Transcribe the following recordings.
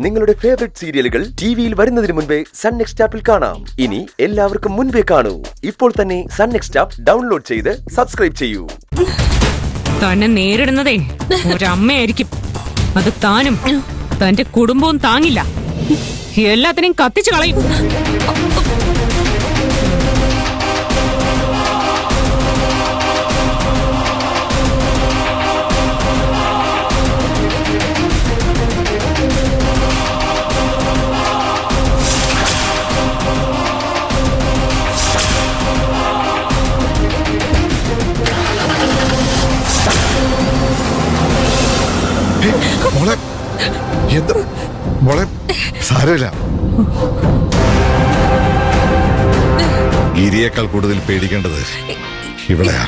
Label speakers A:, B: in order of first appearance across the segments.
A: നിങ്ങളുടെ ഫേവറേറ്റ് സീരിയലുകൾ ടിവിയിൽ വരുന്നതിന് മുൻപേ സൺ നെക്സ്റ്റ് ആപ്പിൽ കാണാം. ഇനി എല്ലാവർക്കും മുൻപേ കാണൂ. ഇപ്പോൾ തന്നെ സൺ നെക്സ്റ്റ് ആപ്പ് ഡൗൺലോഡ് ചെയ്ത് സബ്സ്ക്രൈബ് ചെയ്യൂ.
B: തന്നെ നേരിടുന്നതേ ഒരമ്മയായിരിക്കും. അത് താനും തന്റെ കുടുംബവും താങ്ങില്ല. എല്ലാത്തിനെയും കത്തിച്ചു കളയും.
C: മോളെ എന്താ മോളെ സാരമില്ല. ഗിരിയേക്കാൾ കൂടുതൽ പേടിക്കേണ്ടത് ഇവിടെയാ.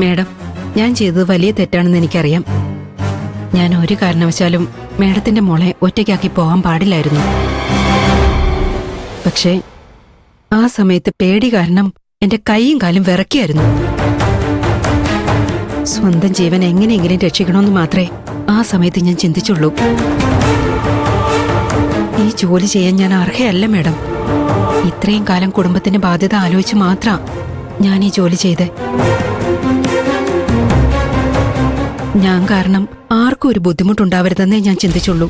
D: മേഡം, ഞാൻ ചെയ്തത് വലിയ തെറ്റാണെന്ന് എനിക്കറിയാം. ഞാൻ ഒരു കാരണവശാലും മേഡത്തിന്റെ മോളെ ഒറ്റയ്ക്കാക്കി പോകാൻ പാടില്ലായിരുന്നു. പക്ഷേ ആ സമയത്ത് പേടി കാരണം എന്റെ കൈയും കാലും വിറക്കിയായിരുന്നു. സ്വന്തം ജീവൻ എങ്ങനെയെങ്കിലും രക്ഷിക്കണമെന്ന് മാത്രമേ ആ സമയത്ത് ഞാൻ ചിന്തിച്ചുള്ളൂ. ഈ ജോലി ചെയ്യാൻ ഞാൻ അർഹയല്ല മേഡം. ഇത്രയും കാലം കുടുംബത്തിന്റെ ബാധ്യത ആലോചിച്ച് മാത്രം ഞാൻ ഈ ജോലി ചെയ്തേ. ഞാൻ കാരണം ആർക്കും ഒരു ബുദ്ധിമുട്ടുണ്ടാവരുതെന്നേ ഞാൻ ചിന്തിച്ചുള്ളൂ.